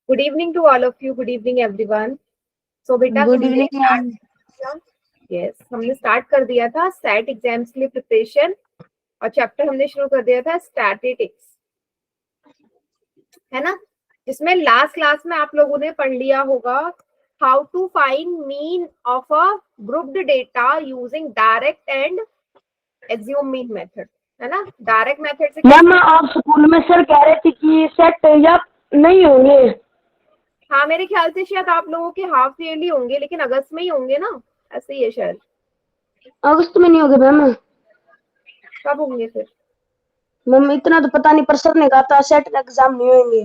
Good evening to all of you. Good evening everyone. So बेटा good evening ma'am. हमने start कर दिया था सेट एग्जाम्स के लिए प्रिपरेशन और चैप्टर हमने शुरू कर दिया था स्टैटिस्टिक्स, है ना, जिसमें लास्ट क्लास में आप लोगों ने पढ़ लिया होगा how to find mean of a grouped data using direct and assume mean method, है ना. डायरेक्ट मेथड से मैम आप स्कूल में सर कह रहे थे कि सेट या नहीं होंगे. हाँ, मेरे ख्याल से शायद आप लोगों के हाफ ईयरली होंगे, लेकिन अगस्त में ही होंगे ना, ऐसे ही है शायद. अगस्त में नहीं होंगे मैम. कब होंगे फिर? मैम इतना तो पता नहीं, पर सर ने कहा था सेट एग्जाम नहीं होंगे.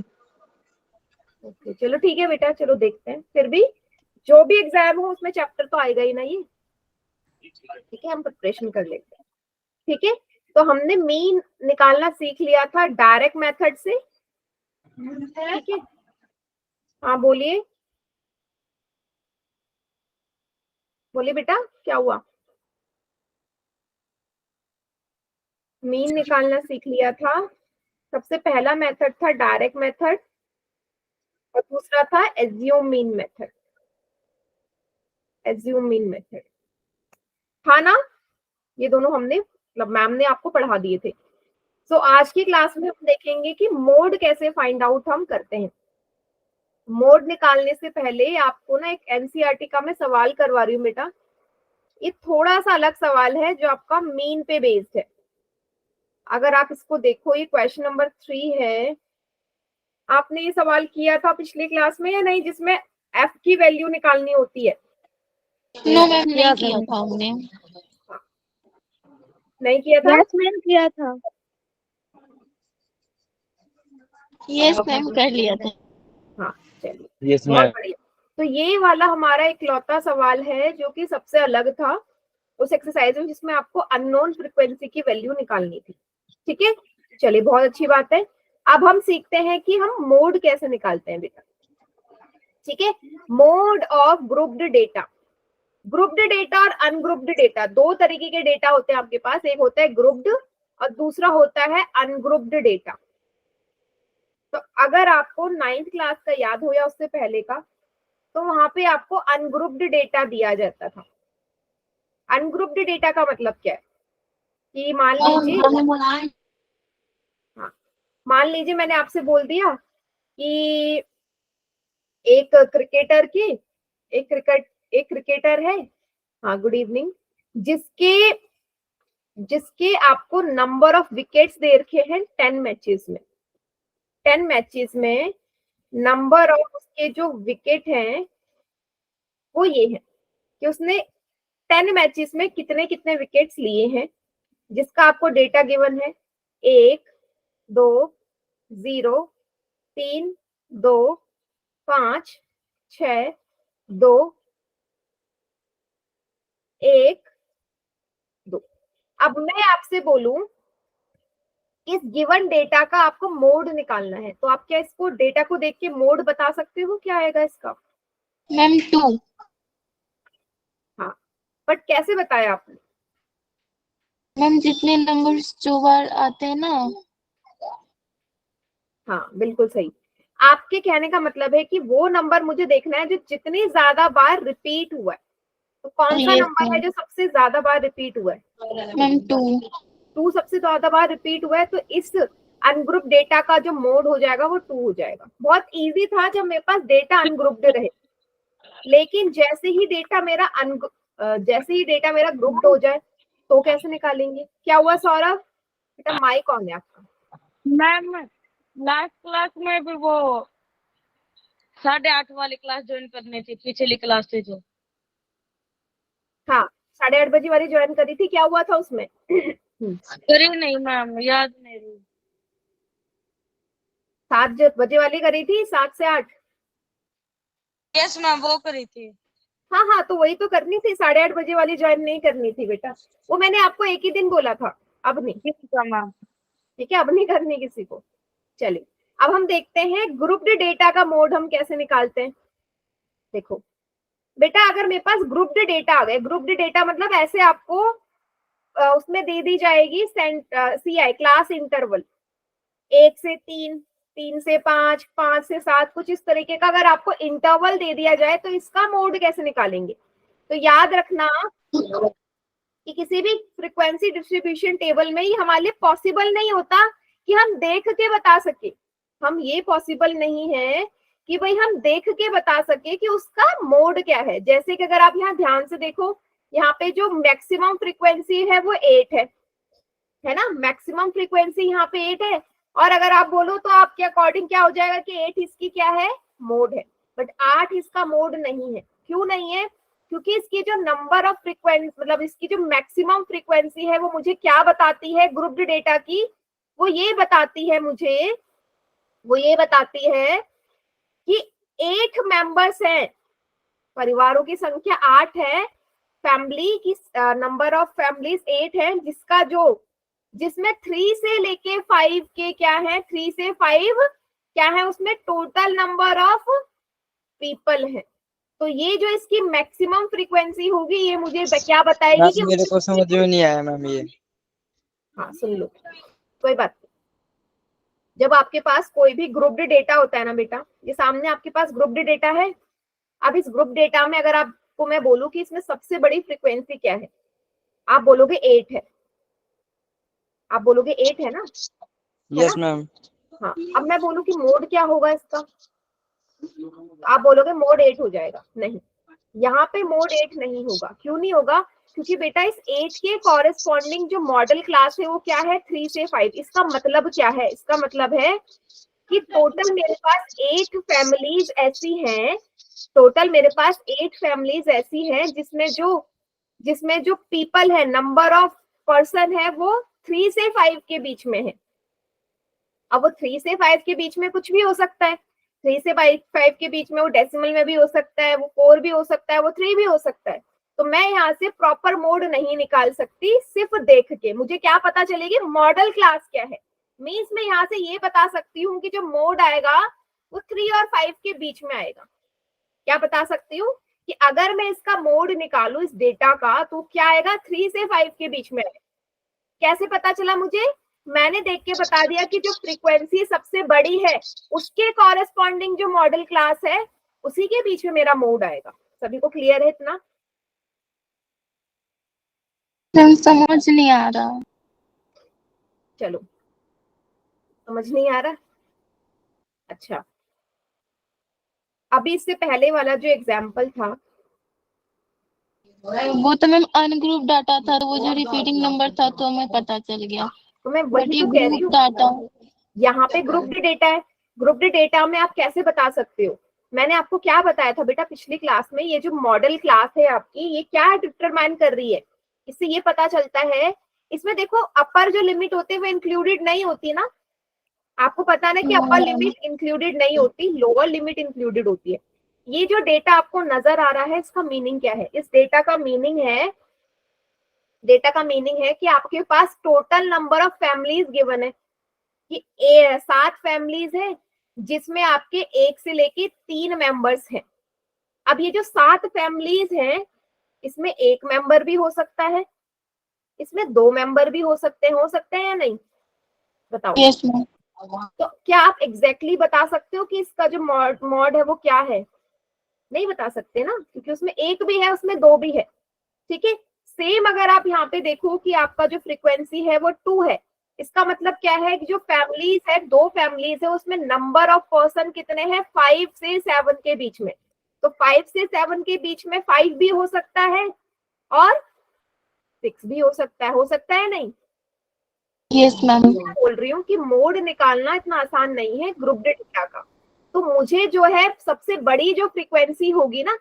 ओके, चलो ठीक है बेटा, चलो देखते हैं. फिर भी जो भी एग्जाम हो उसमें चैप्टर तो आएगा ही ना ये. ठीक है, हम प्रिपरेशन कर लेते हैं. ठीक है, तो हमने मीन निकालना सीख लिया था डायरेक्ट मेथड से. ठीक है, हाँ बोलिए बोलिए बेटा, क्या हुआ? मीन निकालना सीख लिया था. सबसे पहला मेथड था डायरेक्ट मेथड और दूसरा था assume mean method. Assume mean method था ना, ये दोनों हमने मतलब मैम ने आपको पढ़ा दिए थे. सो आज की क्लास में हम देखेंगे कि मोड कैसे फाइंड आउट हम करते हैं. मोड निकालने से पहले आपको ना एक एनसीईआरटी का मैं सवाल करवा रही हूँ बेटा. ये थोड़ा सा अलग सवाल है जो आपका मीन पे बेस्ड है. अगर आप इसको देखो, ये क्वेश्चन नंबर 3 है. आपने ये सवाल किया था पिछली क्लास में या नहीं, जिसमें एफ की वैल्यू निकालनी होती है? नो मैम, नहीं किया था हमने. नहीं किया था? यस मैम, किया था. यस मैम, कर लिया था. हाँ चलिए, बहुत बढ़िया. तो ये वाला हमारा इकलौता सवाल है जो कि सबसे अलग था उस एक्सरसाइज में, जिसमें आपको अननोन फ्रीक्वेंसी की वैल्यू निकालनी थी. ठीक है, चलिए बहुत अच्छी बात है. अब हम सीखते हैं कि हम मोड कैसे निकालते हैं बेटा. ठीक है, mode of grouped data. Grouped data और अनग्रुप्ड डेटा, दो तरीके के डेटा होते हैं आपके पास. एक होता है ग्रुप्ड और दूसरा होता है अनग्रुप्ड डेटा. तो अगर आपको 9th क्लास का याद हो या उससे पहले का, तो वहां पे आपको अनग्रुप्ड डेटा दिया जाता था. अनग्रुप्ड डेटा का मतलब क्या है कि मान लीजिए मैंने आपसे बोल दिया कि एक क्रिकेटर है. हाँ, गुड इवनिंग. जिसके आपको नंबर ऑफ विकेट्स दे रखे हैं 10 मैचेस में. 10 मैचेस में नंबर ऑफ उसके जो विकेट हैं वो ये है कि उसने 10 मैचेस में कितने कितने विकेट्स लिए हैं, जिसका आपको डेटा गिवन है 1 2 0 3 2 5 6 2 1 2. अब मैं आपसे बोलूं इस गिवन डेटा का आपको मोड निकालना है, तो आप क्या इसको डेटा को देख के मोड बता सकते हो क्या आएगा इसका? मैम 2. हाँ, बट कैसे बताया आपने? मैम जितने नंबर्स जो बार आते हैं ना. हाँ बिल्कुल सही. आपके कहने का मतलब है कि वो नंबर मुझे देखना है जो जितनी ज्यादा बार रिपीट हुआ है. तो कौन सा नंबर है जो सबसे ज्यादा बार रिपीट हुआ है? मैम 2. 2 सबसे ज्यादा बार रिपीट हुआ है, तो इस अनग्रुप डेटा का जो मोड हो जाएगा वो 2 हो जाएगा. बहुत इजी था जब मेरे पास डेटा अनग्रुप्ड रहे, लेकिन जैसे ही डेटा मेरा ग्रुप्ड हो जाए तो कैसे निकालेंगे? क्या हुआ सौरभ बेटा? माइक ऑन है आपका. मैम लास्ट क्लास में भी वो 8:30 वाली क्लास ज्वाइन करनी थी, पिछली क्लास से जो. हाँ, 8:30 बजे वाली ज्वाइन करी थी. क्या हुआ था उसमें? करी नहीं मैम, याद नहीं रही. 7 बजे वाली करी थी, 7 से 8. यस मैम, वो करी थी. हाँ हाँ, तो वही तो करनी थी. 8:30 बजे वाली ज्वाइन नहीं करनी थी बेटा. वो मैंने आपको एक ही दिन बोला था, अब नहीं. ठीक है मैम. ठीक है, अब नहीं करनी किसी को. चलिए, अब हम देखते हैं ग्रुप्ड डेटा का मोड हम कैसे निकालते हैं. देखो बेटा, अगर मेरे पास ग्रुप्ड डेटा आ गया, ग्रुप्ड डेटा मतलब ऐसे आपको उसमें दे दी जाएगी CI क्लास इंटरवल 1 से 3, 3 से 5, 5 से 7, कुछ इस तरीके का अगर आपको इंटरवल दे दिया जाए तो इसका मोड कैसे निकालेंगे? तो याद रखना कि किसी भी फ्रीक्वेंसी डिस्ट्रीब्यूशन टेबल में ही हमारे लिए पॉसिबल नहीं होता कि हम देख के बता सके। हम ये पॉसिबल नहीं है कि भाई हम देख के बता सके कि उसका मोड क्या है। जैसे कि अगर आप यहाँ ध्यान से देखो, यहाँ पे जो मैक्सिमम फ्रीक्वेंसी है वो 8 है ना, मैक्सिमम फ्रीक्वेंसी यहाँ पे 8 है। और अगर आप बोलो तो आपके अकॉर्डिंग क्या हो जाएगा कि 8 इसकी क्या है, मोड है, बट 8 इसका मोड नहीं है। क्यों नहीं है? क्योंकि इसकी जो नंबर ऑफ फ्रीक्वेंसी, मतलब इसकी जो मैक्सिमम फ्रीक्वेंसी है वो मुझे क्या बताती है ग्रुप्ड डेटा की, वो ये बताती है मुझे, वो ये बताती है कि 8 मेंबर्स हैं, परिवारों की संख्या 8 है, फैमिली की नंबर ऑफ फैमिलीज 8 है, जिसका जो जिसमें 3 से लेके 5 के क्या है, 3 से 5 क्या है, उसमें टोटल नंबर ऑफ पीपल है। तो ये जो इसकी मैक्सिमम फ्रीक्वेंसी होगी ये मुझे क्या बताएगी कि मेरे को समझ में नहीं आया मैम ये। हाँ सुन लो, कोई बात नहीं। जब आपके पास कोई भी ग्रुप्ड डेटा होता है ना बेटा, ये सामने आपके पास ग्रुप्ड डेटा है। अब इस ग्रुप डेटा में अगर आपको मैं बोलूं कि इसमें सबसे बड़ी फ्रीक्वेंसी क्या है, आप बोलोगे 8 है, आप बोलोगे 8 है ना? Yes ma'am. हाँ, अब मैं बोलूं कि मोड क्या होगा इसका, आप बोलोगे मोड 8 हो जाएगा। नहीं, यहाँ पे मोड 8 नहीं होगा। क्यों नहीं होगा? क्योंकि बेटा इस 8 के कॉरेस्पॉन्डिंग जो मॉडल क्लास है वो क्या है, 3 से 5। इसका मतलब क्या है? इसका मतलब है कि टोटल मेरे पास 8 फैमिलीज ऐसी हैं, टोटल मेरे पास 8 फैमिलीज ऐसी हैं जिसमें जो पीपल है, नंबर ऑफ पर्सन है वो 3 से 5 के बीच में है। अब वो 3 से 5 के बीच में कुछ भी हो सकता है, 3 से 5 के बीच में वो डेसिमल में भी हो सकता है, वो 4 भी हो सकता है, वो 3 भी हो सकता है। तो मैं यहाँ से प्रॉपर मोड नहीं निकाल सकती, सिर्फ देख के मुझे क्या पता चलेगी, मॉडल क्लास क्या है। मीन्स मैं यहाँ से ये बता सकती हूँ कि जो मोड आएगा वो 3 और 5 के बीच में आएगा। क्या बता सकती हूँ कि अगर मैं इसका मोड निकालू इस डेटा का तो क्या आएगा, 3 से 5 के बीच में आएगा। कैसे पता चला मुझे? मैंने देख के बता दिया कि जो फ्रीक्वेंसी सबसे बड़ी है उसके कॉरेस्पॉन्डिंग जो मॉडल क्लास है उसी के बीच में मेरा मोड आएगा। सभी को क्लियर है इतना? समझ नहीं आ रहा। चलो, समझ नहीं आ रहा? अच्छा, अभी इससे पहले वाला जो एग्जाम्पल था वो तो मैम अनग्रुप डाटा था, तो वो जो रिपीटिंग नंबर था तो हमें पता चल गया। तो मैं बट वही ये तो कह रही ग्रुप हूँ, डाटा, यहाँ पे ग्रुप्ड डेटा है। ग्रुप्ड डेटा में आप कैसे बता सकते हो? मैंने आपको क्या बताया था बेटा पिछली क्लास में, ये जो मॉडल क्लास है आपकी ये क्या डिटरमाइन कर रही है, इससे ये पता चलता है। इसमें देखो अपर जो लिमिट होती है वो इंक्लूडेड नहीं होती ना, आपको पता ना कि अपर लिमिट इंक्लूडेड नहीं होती, लोअर लिमिट इंक्लूडेड होती है। ये जो डेटा आपको नजर आ रहा है इसका मीनिंग क्या है? इस डेटा का मीनिंग है, डेटा का मीनिंग है कि आपके पास total number of families given है कि 7 फैमिलीज है जिसमें आपके 1 से लेके 3 मेंबर्स हैं। अब ये जो 7 फैमिलीज हैं इसमें 1 मेंबर भी हो सकता है, इसमें 2 मेंबर भी हो सकते हैं या नहीं? बताओ। Yes ma'am. तो क्या आप एग्जैक्टली बता सकते हो कि इसका जो मॉड है वो क्या है? नहीं बता सकते ना, क्योंकि उसमें 1 भी है उसमें 2 भी है। ठीक है, सेम अगर आप यहाँ पे देखो कि आपका जो फ्रीक्वेंसी है वो 2 है, इसका मतलब क्या है कि जो फैमिलीज है, 2 फैमिलीज है, उसमें नंबर ऑफ पर्सन कितने हैं, 5 से 7 के बीच में। तो 5 से 7 के बीच में 5 भी हो सकता है और 6 भी हो सकता है नहीं? Yes ma'am. बोल रही हूँ कि मोड निकालना इतना आसान नहीं है ग्रुप्ड डेटा का। तो मुझे जो है सबसे बड़ी जो फ्रीक्वेंसी होगी ना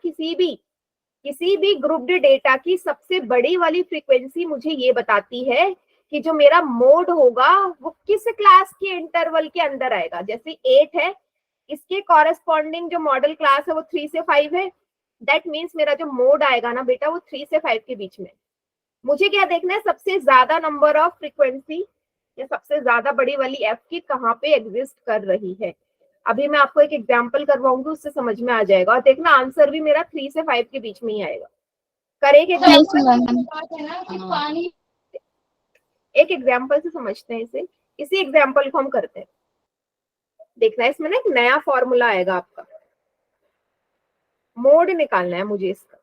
किसी भी ग्रुप्ड डेटा की सबसे बड़ी वाली फ्रीक्वेंसी मुझे ये बताती है कि जो मेरा मोड होगा वो किस क्लास के इंटरवल के अंदर आएगा। जैसे 8 है, इसके कॉरेस्पॉन्डिंग जो मॉडल क्लास है वो 3 से 5 है, दैट मीन्स मेरा जो मोड आएगा ना बेटा वो 3 से 5 के बीच में। मुझे क्या देखना है, सबसे ज्यादा नंबर ऑफ फ्रीक्वेंसी या सबसे ज्यादा बड़ी वाली एफ की कहाँ पे एग्जिस्ट कर रही है। अभी मैं आपको एक एग्जांपल करवाऊंगी, उससे समझ में आ जाएगा। और देखना आंसर भी मेरा 3 से 5 के बीच में ही आएगा। करेंगे एक एग्जांपल से समझते हैं इसे, इसी एग्जांपल को हम करते हैं। देखना है इसमें ना एक नया फॉर्मूला आएगा आपका, मोड निकालना है मुझे इसका।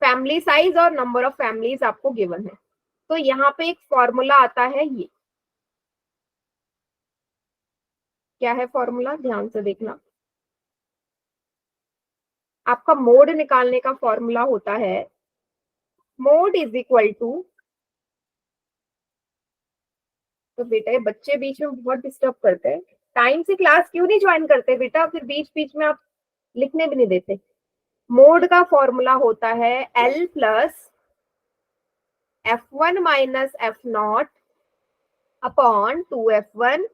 फैमिली साइज और नंबर ऑफ फैमिलीज आपको गिवन है, तो यहाँ पे एक फॉर्मूला आता है, ये क्या है फॉर्मूला, ध्यान से देखना। आपका मोड निकालने का फॉर्मूला होता है मोड इज इक्वल टू, तो बेटा ये बच्चे बीच में बहुत डिस्टर्ब करते हैं, टाइम से क्लास क्यों नहीं ज्वाइन करते बेटा, फिर बीच बीच में आप लिखने भी नहीं देते। मोड का फॉर्मूला होता है L plus F1 minus F0 upon 2F1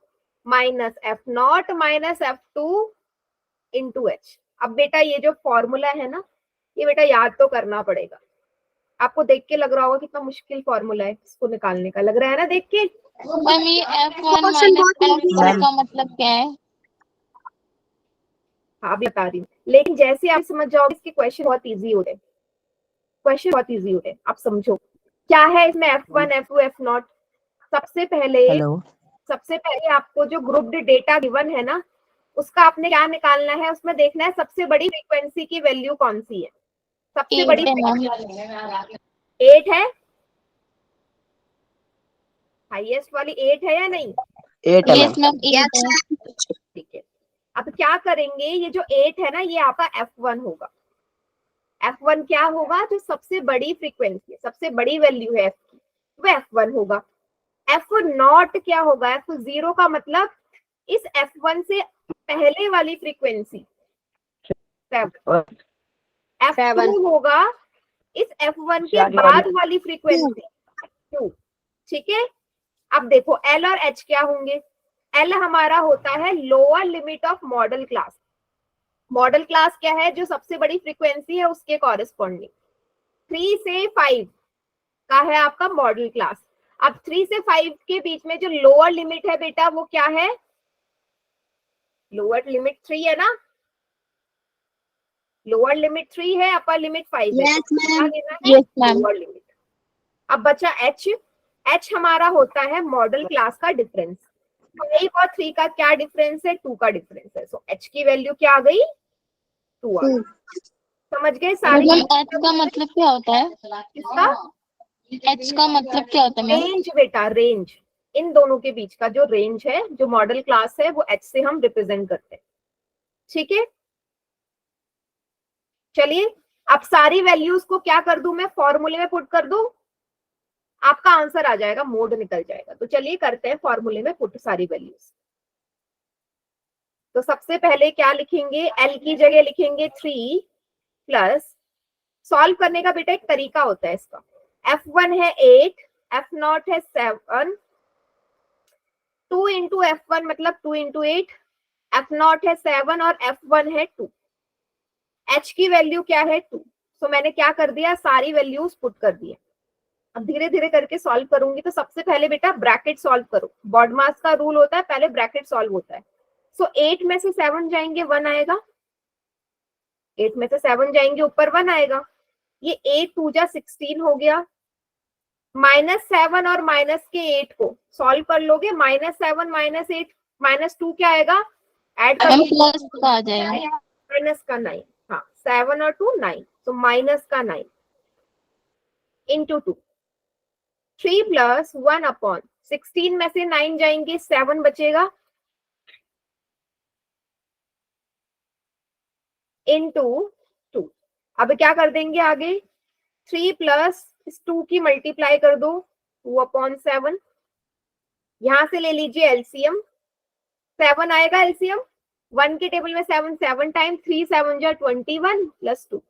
minus F0 minus F2 into H। अब बेटा ये जो फॉर्मूला है ना, ये बेटा याद तो करना पड़ेगा। आपको देख के लग रहा होगा कितना मुश्किल फॉर्मूला है इसको निकालने का, लग रहा है ना देख के। मैम ये F1 माइनस F2 का मतलब क्या है? हाँ भी बता रही हूँ, लेकिन जैसे आप समझ जाओगे इसके क्वेश्चन बहुत इजी होते हैं, क्वेश्चन बहुत इजी होते हैं। आप समझो क्या है इसमें F1 F2 F0। सबसे पहले आपको जो ग्रुप्ड डेटा गिवन है ना, उसका आपने क्या निकालना है, उसमें देखना है सबसे बड़ी फ्रीक्वेंसी की वैल्यू कौन सी है। सबसे बड़ी 8 है, हाईएस्ट वाली 8 है या नहीं? 8 है यस मैम। मैम 8 है। ठीक है, अब क्या करेंगे, ये जो 8 है ना, ये आपका F1 होगा। F1 क्या होगा, जो सबसे बड़ी फ्रीक्वेंसी है, सबसे बड़ी वैल्यू है F की, वो F1 होगा। F0 क्या होगा, F0 का मतलब इस F1 से पहले वाली फ्रीक्वेंसी 7। F2 होगा इस F1 के बाद वाली फ्रीक्वेंसी 2। ठीक है, अब देखो L और H क्या होंगे। L हमारा होता है lower limit of model class. Model class क्या है, जो सबसे बड़ी फ्रीक्वेंसी है उसके कॉरेस्पॉन्डिंग। 3 से 5 का है आपका मॉडल क्लास। अब 3 से 5 के बीच में जो लोअर लिमिट है बेटा, वो क्या है, लोअर लिमिट 3 है ना, लोअर लिमिट 3 है, अपर लिमिट 5 है। Yes, ma'am. Yes ma'am, lower limit. अब बचा H। H हमारा होता है मॉडल क्लास का डिफरेंस। 5 और 3 का क्या डिफरेंस है, 2 का डिफरेंस है। सो H की वैल्यू क्या आ गई, 2 आ गई। समझ गए सारी? H का मतलब क्या होता है? इसका H का मतलब क्या होता है मैम? रेंज बेटा, रेंज। इन दोनों के बीच का जो रेंज है, जो मॉडल क्लास है, वो H से हम रिप्रेजेंट करते हैं। ठीक है, चलिए अब सारी वैल्यूज को क्या कर दूं मैं, फॉर्मूले में पुट कर दूं, आपका आंसर आ जाएगा, मोड निकल जाएगा। तो चलिए करते हैं फॉर्मूले में पुट सारी वैल्यूज। तो सबसे पहले क्या लिखेंगे, L की जगह लिखेंगे 3 प्लस, सॉल्व करने का बेटा एक तरीका होता है इसका। F1 है 8, F0 है 7, 2 इंटू F1 मतलब 2 इंटू 8, F0 है 7 और F1 है 2। H की वैल्यू क्या है 2। तो मैंने क्या कर दिया, सारी वैल्यूज पुट कर दिए। अब धीरे धीरे करके सॉल्व करूंगी। तो सबसे पहले बेटा ब्रैकेट सॉल्व करो, बॉडमास का रूल होता है, पहले ब्रैकेट सॉल्व होता है। सो 8 में से 7 जाएंगे 1 आएगा, 8 में से 7 जाएंगे ऊपर 1 आएगा। ये 8 2 जा 16 हो गया। -7 और माइनस के 8 को सॉल्व कर लोगे, -7 -8 -2 क्या आएगा, ऐड कर प्लस का आ जाएगा, माइनस का 9। हाँ 7 और 2 9, तो माइनस का 9 इंटू 2, 3 प्लस 1 अपॉन 16 में से 9 जाएंगे 7 बचेगा, इंटू 2। अब क्या कर देंगे आगे, 3 प्लस इस 2 की मल्टीप्लाई कर दो, 2 अपॉन 7। यहां से ले लीजिए एलसीएम, 7 आएगा एलसीएम, 1 के टेबल में 7 7 टाइम 3 7 जा 21 प्लस 2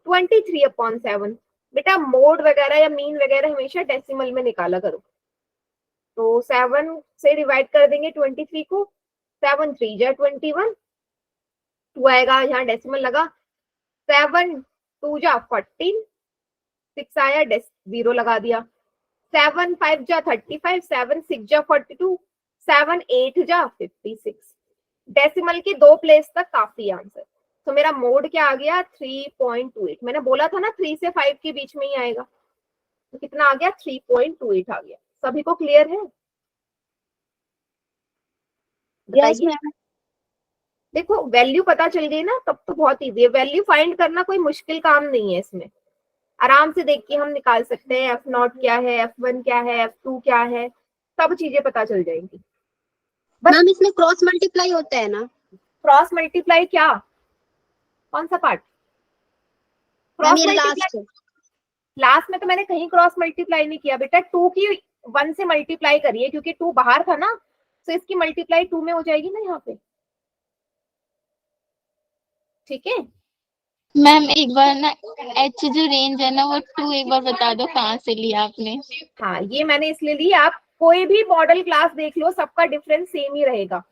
23 अपॉन 7। बेटा मोड वगैरह या मीन वगैरह हमेशा डेसिमल में निकाला करो। तो 7 से डिवाइड कर देंगे 23 को, 7 3 जा 21, 2 आएगा, यहाँ डेसिमल लगा, 7 2 जा 14, 6 आया, 0 लगा दिया, 7 5 जा 35, 7 6 जा 42, 7 8 जा 56। डेसिमल की 2 प्लेस तक काफी आंसर। तो मेरा मोड क्या आ गया, 3.28। मैंने बोला था ना 3 से 5 के बीच में ही आएगा, तो कितना आ गया, 3.28 आ गया। सभी को क्लियर है? बताइए। देखो वैल्यू पता चल गई ना, तब तो बहुत इजी है। वैल्यू फाइंड करना कोई मुश्किल काम नहीं है इसमें, आराम से देख के हम निकाल सकते हैं। एफ नॉट क्या है, F1 क्या है, F2 क्या है, सब चीजें पता चल जाएंगी। बस मैम इसमें क्रॉस मल्टीप्लाई होता है ना? क्रॉस मल्टीप्लाई क्या, कौन सा पार्ट? मैम क्रॉस ये मल्टीप्लाई लास्ट। लास्ट में तो मैंने कहीं क्रॉस मल्टीप्लाई नहीं किया बेटा, 2 की 1 से मल्टीप्लाई करिए, क्योंकि 2 बाहर था ना, तो इसकी मल्टीप्लाई 2 में हो जाएगी ना यहाँ पे। ठीक है मैम एक बार ना एच जो रेंज है ना वो 2 एक बार बता दो कहाँ से लिया आपने? हाँ, ये मैंने इसलिए ली, आप कोई भी मॉडल क्लास देख लो, सबका डिफरेंस सेम ही रहेगा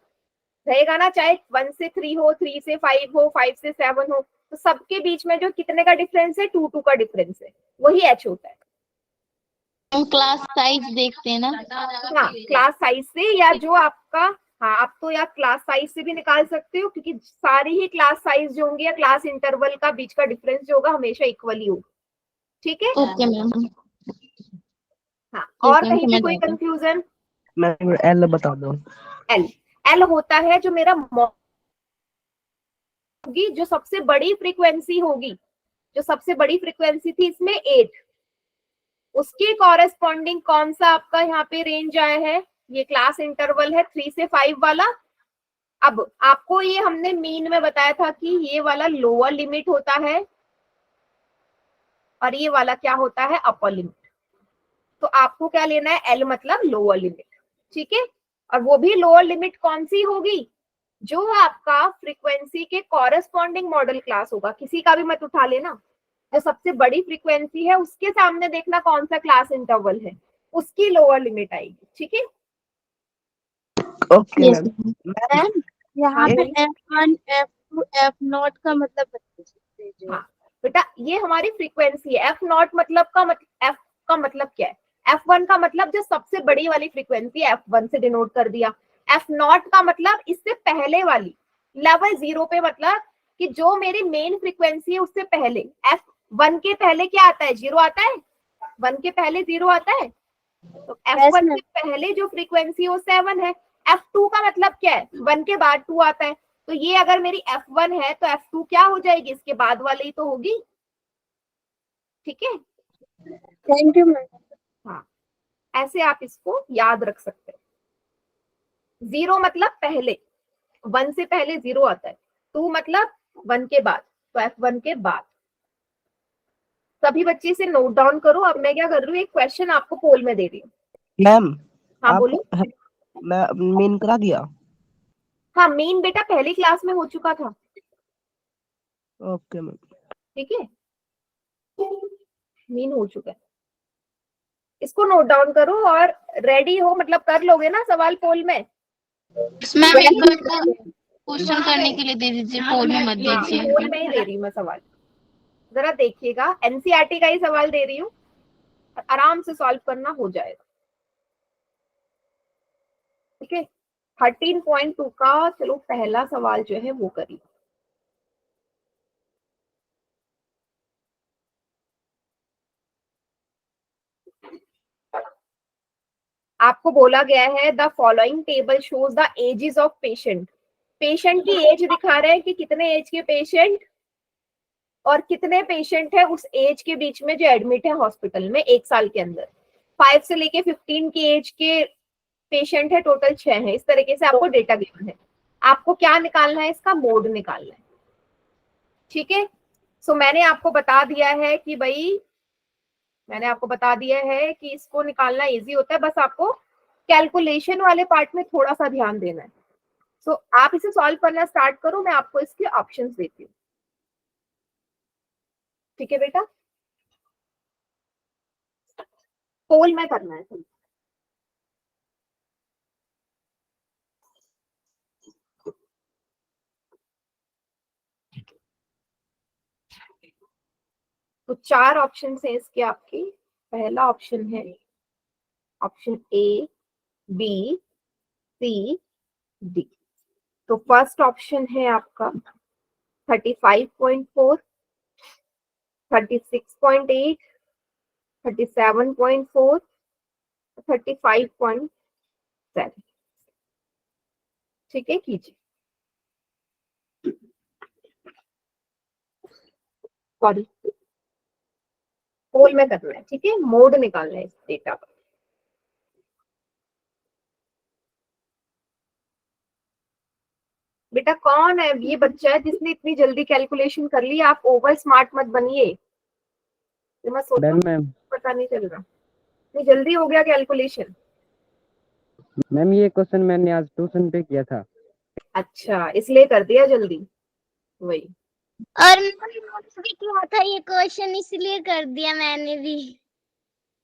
ना, चाहे 1 से 3 हो, 3 से 5 हो, 5 से 7 हो, तो सबके बीच में जो कितने का डिफरेंस है, 2 का डिफरेंस है, वही एच होता है। हम क्लास साइज देखते हैं ना। हाँ, क्लास साइज से, या जो आपका, हाँ आप तो या क्लास साइज से भी निकाल सकते हो, क्योंकि सारी ही क्लास साइज जो होंगे या क्लास इंटरवल का बीच का डिफरेंस जो होगा हमेशा इक्वल ही होगा। ठीक है ओके मैम। हाँ, ठीक और है, कहीं पे समझ कोई आ गया। कंफ्यूजन? मैम एल बता दो। एल एल होता है जो मेरा होगी, जो सबसे बड़ी फ्रीक्वेंसी होगी, जो सबसे बड़ी फ्रीक्वेंसी थी इसमें 8, उसके कॉरेस्पॉन्डिंग कौन सा आपका यहाँ पे रेंज आया है, ये क्लास इंटरवल है 3 से 5 वाला। अब आपको ये हमने मीन में बताया था कि ये वाला लोअर लिमिट होता है और ये वाला क्या होता है, अपर लिमिट। तो आपको क्या लेना है, एल मतलब लोअर लिमिट। ठीक है, और वो भी लोअर लिमिट कौन सी होगी, जो आपका फ्रीक्वेंसी के कॉरेस्पॉन्डिंग मॉडल क्लास होगा, किसी का भी मत उठा लेना, जो सबसे बड़ी फ्रीक्वेंसी है उसके सामने देखना कौन सा क्लास इंटरवल है, उसकी लोअर लिमिट आएगी। ठीक है ओके यस मैम। मैम यहाँ पे हाँ F1 F2 F0 का मतलब बता दीजिए। हाँ बेटा, ये हमारी फ्रीक्वेंसी है। एफ नॉट मतलब एफ का मतलब क्या है, F1 का मतलब जो सबसे बड़ी वाली फ्रीक्वेंसी F1 से डिनोट कर दिया। एफ नॉट का मतलब इससे पहले वाली, लेवल 0 पे मतलब कि जो मेरी मेन फ्रीक्वेंसी है उससे पहले। F1 के पहले क्या आता है, 0 आता है, 1 के पहले 0 आता है, तो Yes, F1 ma'am. से पहले जो फ्रीक्वेंसी है वो 7 है। F2 का मतलब क्या है, 1 के बाद 2 आता है, तो ये अगर मेरी F1 है तो F2 क्या हो जाएगी, इसके बाद वाली तो होगी। ठीक है Thank you, ma'am. हाँ, ऐसे आप इसको याद रख सकते हैं। 0 मतलब पहले, 1 से पहले 0 आता है, 2 मतलब 1 के बाद, तो F1 के बाद। सभी बच्चे इसे नोट डाउन करो। अब मैं क्या कर रही हूँ, एक क्वेश्चन आपको पोल में दे रही हूँ। मैम हाँ आप बोलो। मैं मीन करा दिया। हाँ, मेन बेटा पहली क्लास में हो चुका था। Okay ma'am. ठीक है, मीन हो चुका है, इसको नोट डाउन करो और रेडी हो, मतलब कर लोगे ना सवाल पोल में। मैम एक बार क्वेश्चन करने के लिए दे दीजिए, पोल में मत हाँ, दीजिए। पोल में ही दे रही हूँ मैं सवाल, जरा देखिएगा, एनसीईआरटी का ही सवाल दे रही हूँ, आराम से सॉल्व करना, हो जाएगा। ठीक है, 13.2 का चलो पहला सवाल जो है वो करिए। आपको बोला गया है the following table shows the ages of patient. Patient की एज दिखा रहे हैं कि कितने एज के पेशेंट और कितने पेशेंट है उस एज के बीच में जो एडमिट है हॉस्पिटल में 1 साल के अंदर। 5 से लेके 15 की एज के पेशेंट है, टोटल 6 है। इस तरीके से आपको डेटा गिवन है, आपको क्या निकालना है, इसका मोड निकालना है। ठीक है, सो मैंने आपको बता दिया है कि भाई, मैंने आपको बता दिया है कि इसको निकालना इजी होता है, बस आपको कैलकुलेशन वाले पार्ट में थोड़ा सा ध्यान देना है। सो आप इसे सॉल्व करना स्टार्ट करो, मैं आपको इसके ऑप्शंस देती हूँ। ठीक है बेटा, पोल में करना है। तो 4 ऑप्शन है इसके आपके। पहला ऑप्शन है option A, B, C, D. तो फर्स्ट ऑप्शन है आपका 35.4, 36.8, 37.4, 35.7। ठीक है, कीजिए। सॉरी, पोल में करना है, ठीक है, मोड निकालना है इस डेटा का। बेटा कौन है ये बच्चा है जिसने इतनी जल्दी कैलकुलेशन कर ली? आप ओवर स्मार्ट मत बनिए, ये मत सोचो मैम पता नहीं चल रहा, इतनी जल्दी हो गया कैलकुलेशन। मैम ये क्वेश्चन मैंने आज ट्यूशन पे किया था। अच्छा, इसलिए कर दिया जल्दी, वही। और नोट्स भी किया था ये क्वेश्चन, इसलिए कर दिया मैंने भी।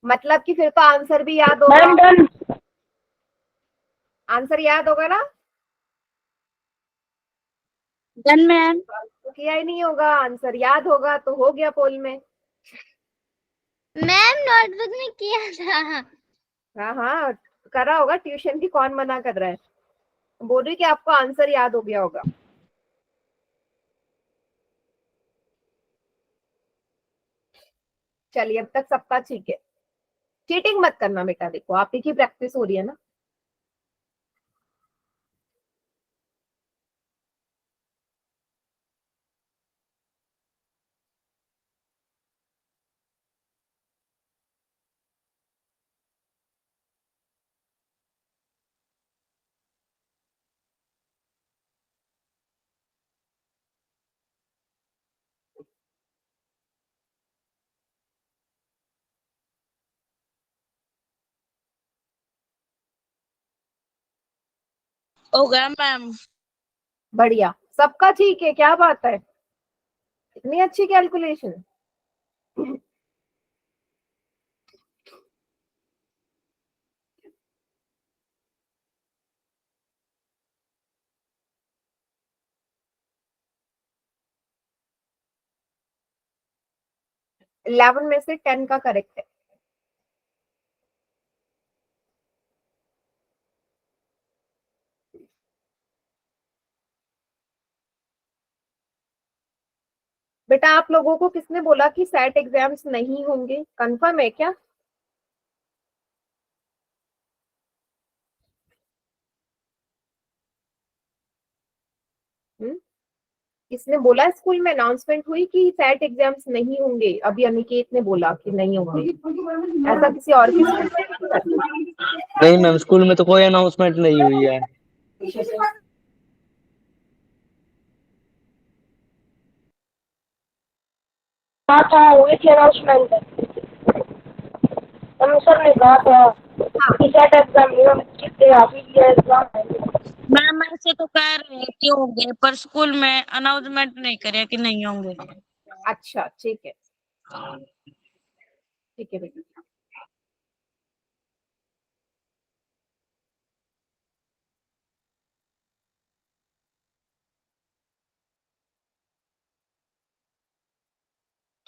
मतलब कि फिर तो आंसर भी याद मैम होगा, डन। आंसर याद होगा ना? Done ma'am. तो किया ही नहीं होगा, आंसर याद होगा तो हो गया पोल में। मैम नोटबुक में किया था। हाँ हाँ करा होगा, ट्यूशन की कौन मना कर रहा है, बोल रही कि आपको आंसर याद हो गया होगा। चलिए अब तक सबका ठीक है, चीटिंग मत करना बेटा, देखो आप ही की प्रैक्टिस हो रही है ना। हो गया मैम। बढ़िया, सबका ठीक है, क्या बात है, इतनी अच्छी कैलकुलेशन। इलेवन में से 10 का करेक्ट है। बेटा आप लोगों को किसने बोला कि सेट एग्जाम्स नहीं होंगे, कंफर्म है क्या? किसने बोला? स्कूल में अनाउंसमेंट हुई कि सेट एग्जाम्स नहीं होंगे? अभी अनिकेत ने बोला कि नहीं होंगे, ऐसा किसी और की स्कूल में? नहीं मैम, स्कूल में तो कोई अनाउंसमेंट नहीं हुई है। हाँ था, हुई थी अनाउंसमेंट, हम सर ने कहा था कि सेट एग्जाम नहीं होने चाहिए, अभी ये एग्जाम है। मैम ऐसे तो कह रहे हैं कि होंगे, पर स्कूल में अनाउंसमेंट नहीं करे कि नहीं होंगे। अच्छा ठीक है, ठीक है बेटा।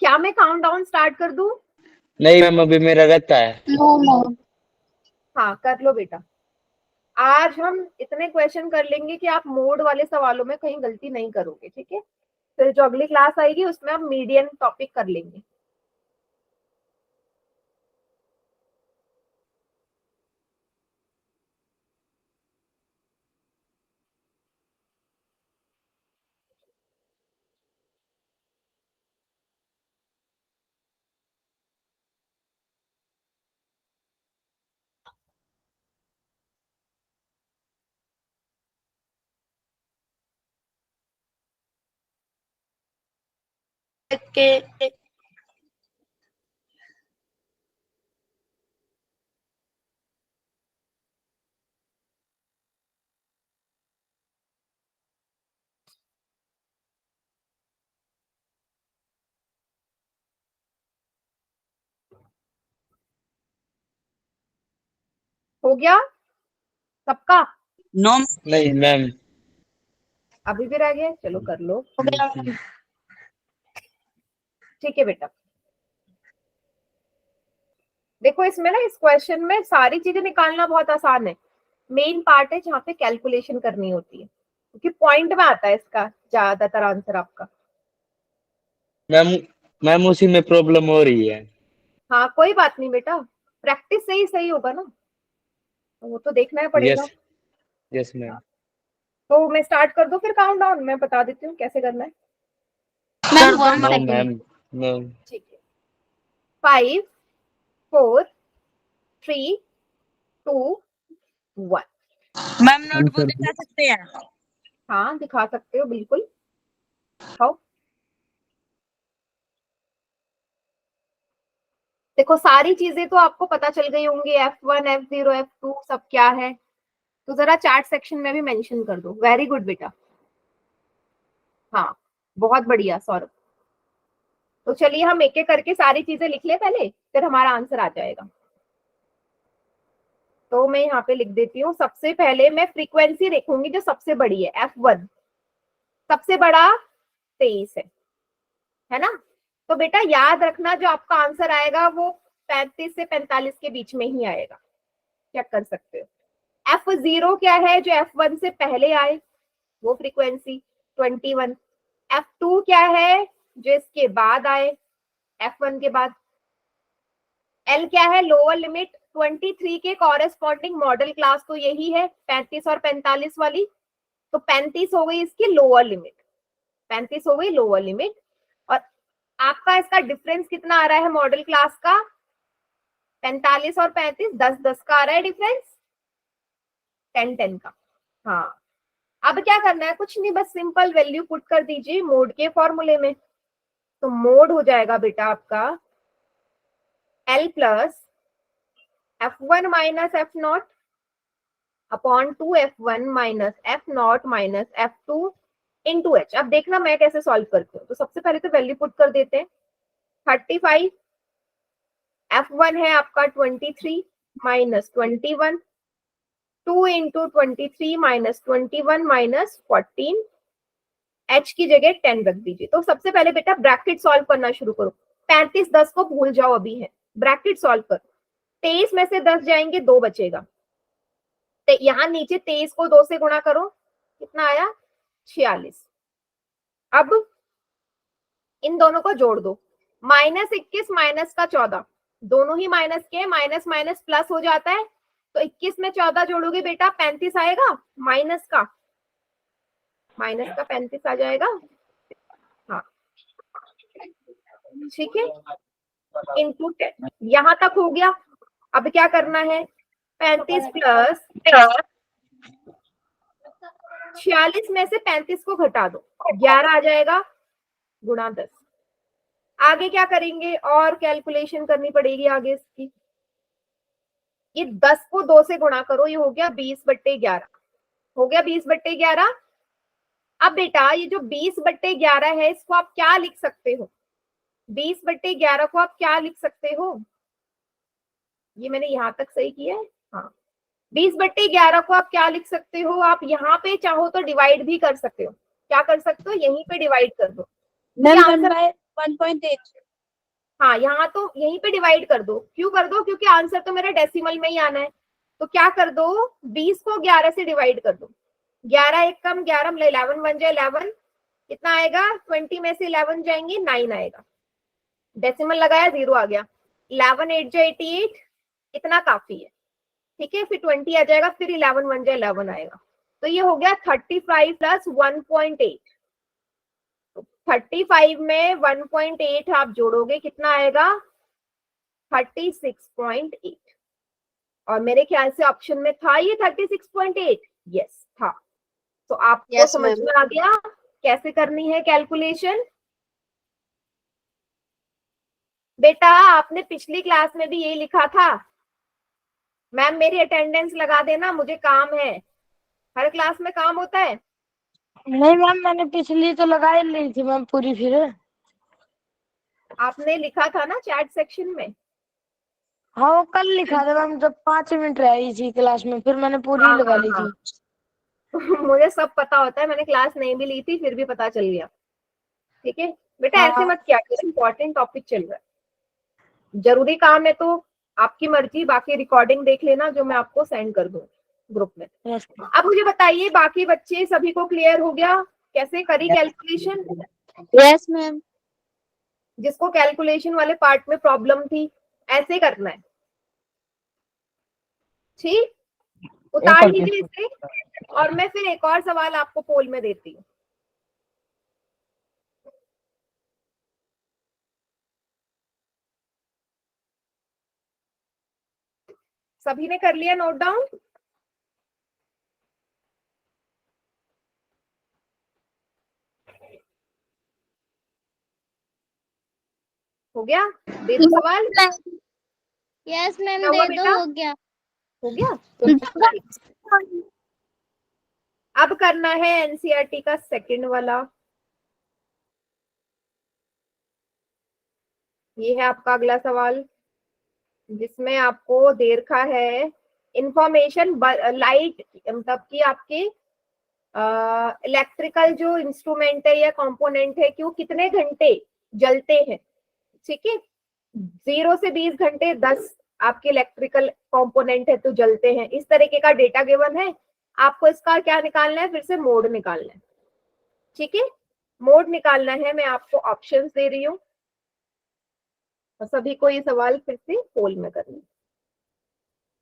क्या मैं काउंट डाउन स्टार्ट कर दूं? नहीं मैम, अभी मेरा रहता है। No ma'am. हाँ कर लो बेटा, आज हम इतने क्वेश्चन कर लेंगे कि आप मोड वाले सवालों में कहीं गलती नहीं करोगे, ठीक है? फिर जो अगली क्लास आएगी उसमें हम मीडियन टॉपिक कर लेंगे। हो गया सबका? नो नहीं मैम। अभी भी रह गए, चलो कर लो। हो गया मैम। ठीक है बेटा, देखो इसमें ना, इस क्वेश्चन में सारी चीजें निकालना बहुत आसान है, मेन पार्ट है जहाँ पे कैलकुलेशन करनी होती है, क्योंकि पॉइंट में आता है इसका ज्यादातर आंसर आपका। मैम मैम उसी में प्रॉब्लम हो रही है। हाँ कोई बात नहीं बेटा, प्रैक्टिस से ही सही होगा ना, वो तो देखना ही पड़ेगा। Yes yes ma'am. तो मैं स्टार्ट कर दूं फिर काउंट डाउन? मैं बता देती हूँ कैसे करना है। मैम कर दो one no second. Ma'am. Ma'am ठीक है, 5 4 3 2 1। मैम नोटबुक दिखा सकते हैं? हाँ दिखा सकते हो, बिल्कुल दिखाओ। देखो सारी चीजें तो आपको पता चल गई होंगी, F1 F0 F2 सब क्या है, तो जरा चार्ट सेक्शन में भी मेंशन कर दो। वेरी गुड बेटा, हाँ बहुत बढ़िया सौरभ। तो चलिए हम एक एक करके सारी चीजें लिख ले पहले, फिर हमारा आंसर आ जाएगा। तो मैं यहाँ पे लिख देती हूँ। सबसे पहले मैं फ्रीक्वेंसी देखूंगी जो सबसे बड़ी है, F1 सबसे बड़ा 23 है ना। तो बेटा याद रखना जो आपका आंसर आएगा वो 35 से 45 के बीच में ही आएगा, चेक कर सकते हो। F0 क्या है, जो F1 से पहले आए, वो फ्रीक्वेंसी 21। F2 क्या है, जो इसके बाद आए, F1 के बाद। L क्या है, लोअर लिमिट 23 के कॉरेस्पॉन्डिंग मॉडल क्लास तो यही है 35 और 45 वाली, तो 35 हो गई इसकी लोअर लिमिट, 35 हो गई लोअर लिमिट। और आपका इसका डिफरेंस कितना आ रहा है मॉडल क्लास का, 45 और 35 10-10 का आ रहा है डिफरेंस, 10-10 का। हाँ अब क्या करना है, कुछ नहीं, बस सिंपल वैल्यू पुट कर दीजिए मोड के फॉर्मूले में। तो मोड हो जाएगा बेटा आपका L plus F1 minus F0 upon 2F1 minus F0 minus F2 into H। अब देखना मैं कैसे सॉल्व करती हूँ। तो सबसे पहले तो वैल्यू पुट कर देते हैं, 35 F1 है आपका 23 minus 21, 2 into 23 minus 21 minus 14, H की जगह 10 रख दीजिए। तो सबसे पहले बेटा ब्रैकेट सॉल्व करना शुरू करो। 35 10 को भूल जाओ अभी है, ब्रैकेट सॉल्व करो। 23 में से 10 जाएंगे 2 बचेगा, यहाँ नीचे 23 को 2 से गुणा करो, कितना आया 46। अब इन दोनों को जोड़ दो, -21 माइनस का 14, दोनों ही माइनस के, माइनस माइनस प्लस हो जाता है। तो 21 में 14 जोड़ोगे बेटा 35 आएगा, माइनस का 35 आ जाएगा। हाँ ठीक है, इंटू 10, यहां तक हो गया। अब क्या करना है, 35 प्लस 46 में से 35 को घटा दो, 11 आ जाएगा, गुणा 10। आगे क्या करेंगे, और कैलकुलेशन करनी पड़ेगी आगे इसकी। ये 10 को 2 से गुणा करो, ये हो गया 20/11, हो गया 20/11। अब बेटा ये जो 20/11 है इसको आप क्या लिख सकते हो, 20/11 को आप क्या लिख सकते हो, ये मैंने यहां तक सही किया है। हाँ 20/11 को आप क्या लिख सकते हो, आप यहाँ पे चाहो तो डिवाइड भी कर सकते हो। क्या कर सकते हो, यहीं पे डिवाइड कर दो। Ma'am answer 1/1.8। हाँ यहाँ तो यहीं पे डिवाइड कर दो। क्यों कर दो, क्योंकि आंसर तो मेरा डेसिमल में ही आना है। तो क्या कर दो, 20 को 11 से डिवाइड कर दो, 11 एक कम 11 11 बन जाए 11, कितना आएगा, 20 में से 11 जाएंगे 9 आएगा, डेसिमल लगाया 0 आ गया, 11 8 जाए 88, इतना काफी है। ठीक है, फिर 20 आ जाएगा, फिर 11 बन जाए 11 आएगा। तो ये हो गया 35 प्लस 1.8। 35 में 1.8 आप जोड़ोगे कितना आएगा, 36.8। और मेरे ख्याल से ऑप्शन में था ये 36.8, यस था। तो आपको समझ में आ गया कैसे करनी है कैलकुलेशन। बेटा आपने पिछली क्लास में भी यही लिखा था, मैम मेरी अटेंडेंस लगा देना मुझे काम है, हर क्लास में काम होता है। नहीं मैम मैंने पिछली तो लगा ही ली थी मैम पूरी, फिर आपने लिखा था ना चैट सेक्शन में। हाँ वो कल लिखा था मैम, जब 5 मिनट रही थी क्लास में, फिर मैंने पूरी हाँ लगा हाँ ली हाँ थी। मुझे सब पता होता है, मैंने क्लास नहीं भी ली थी फिर भी पता चल गया। ठीक है बेटा ऐसे हाँ मत किया करो, इंपॉर्टेंट टॉपिक चल रहा है, जरूरी काम है तो आपकी मर्जी, बाकी रिकॉर्डिंग देख लेना जो मैं आपको सेंड कर दूँ ग्रुप में। यस अब मुझे बताइए बाकी बच्चे सभी को क्लियर हो गया कैसे करी कैलकुलेशन। Yes ma'am. जिसको कैलकुलेशन वाले पार्ट में प्रॉब्लम थी ऐसे करना है, ठीक, उतार लीजिए इसे। और मैं फिर एक और सवाल आपको पोल में देती हूँ। सभी ने कर लिया नोट डाउन? हो गया? दे दो सवाल। यस मैम, क्या हुआ दे दो, बेटा? हो गया। हो गया? अब करना है एनसीईआरटी का सेकंड वाला। ये है आपका अगला सवाल, जिसमें आपको दे रखा है इंफॉर्मेशन लाइट, मतलब कि आपके इलेक्ट्रिकल जो इंस्ट्रूमेंट है या कंपोनेंट है कि वो कितने घंटे जलते हैं। ठीक है, 0 से 20 घंटे 10 आपके इलेक्ट्रिकल कंपोनेंट है तो जलते हैं। इस तरीके का डेटा गिवन है, आपको इसका क्या निकालना है, फिर से मोड निकालना है। ठीक है, मोड निकालना है, मैं आपको ऑप्शंस दे रही हूँ और सभी को ये सवाल फिर से पोल में करना है।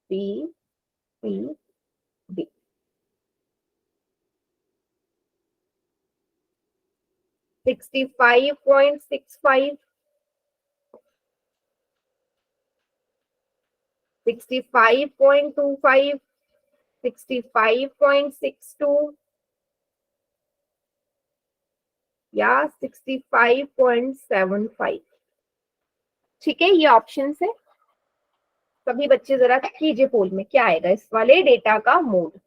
B, C, D. 65.65, 65.25, 65.62 या 65.75। ठीक है, ये ऑप्शन है। सभी बच्चे जरा कीजिए पोल में क्या आएगा इस वाले डेटा का मोड।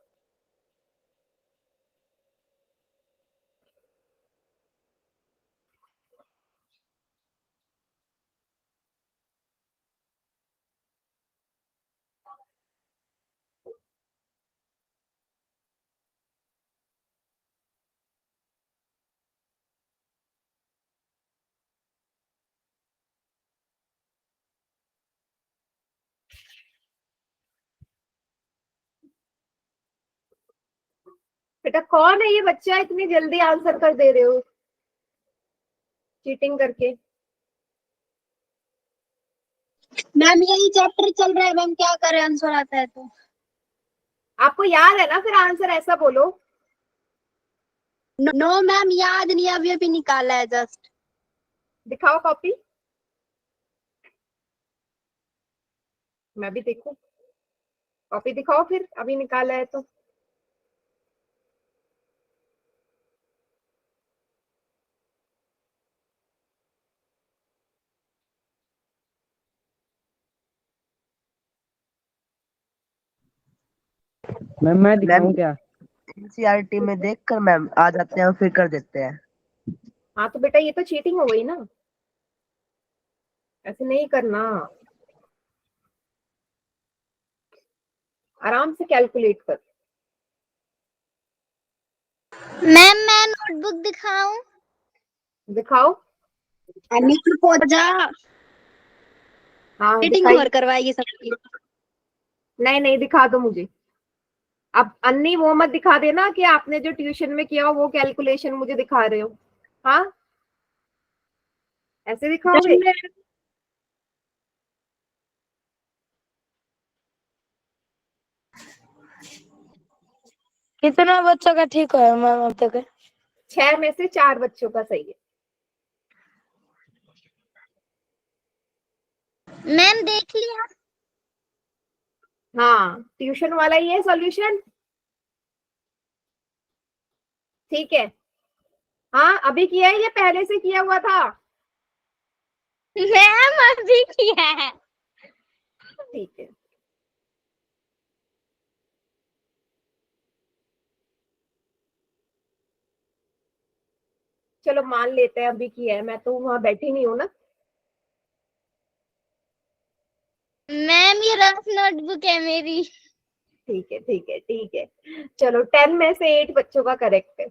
बेटा कौन है ये बच्चा, इतनी जल्दी आंसर कर दे रहे हो चीटिंग करके? मैम यही चैप्टर चल रहा है मैम, क्या करें, आंसर आता है तो। आपको याद है ना, फिर आंसर ऐसा बोलो। नो मैम, याद नहीं, अभी अभी निकाला है जस्ट। दिखाओ कॉपी, मैं भी देखूं। कॉपी दिखाओ फिर, अभी निकाला है तो। मैं दिखाऊं मैम क्या? एनसीईआरटी में देखकर मैम आ जाते हैं और फिर कर देते हैं। हाँ तो बेटा ये तो चीटिंग हो गई ना, ऐसे नहीं करना, आराम से कैलकुलेट कर। मैम मैं नोटबुक दिखाऊं? दिखाओ। अन्नी की पोजा हाँ मीटिंग दिखाई। और करवाएगी सबकी। नहीं नहीं, दिखा दो मुझे। अब अन्नी वो मत दिखा देना कि आपने जो ट्यूशन में किया हो वो कैलकुलेशन मुझे दिखा रहे हो। हाँ, ऐसे दिखाओगे? कितना बच्चों का ठीक है मैम अब तक? 6 में से 4 बच्चों का सही है। मैम देख लिया। हाँ, ट्यूशन वाला ही है सॉल्यूशन। ठीक है, हाँ अभी किया है, ये पहले से किया हुआ था। मैम अभी किया है। ठीक है, चलो मान लेते हैं अभी किया है, मैं तो वहां बैठी नहीं हूँ ना। मैम ये रफ नोटबुक है मेरी। ठीक है ठीक है ठीक है, चलो 10 में से 8 बच्चों का करेक्ट है।